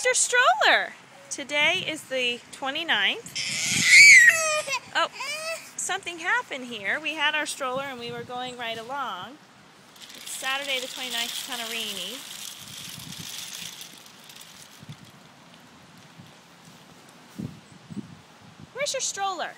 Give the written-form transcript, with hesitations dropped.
your stroller? Today is the 29th. Oh, something happened here. We had our stroller and we were going right along. It's Saturday the 29th, it's kind of rainy. Where's your stroller?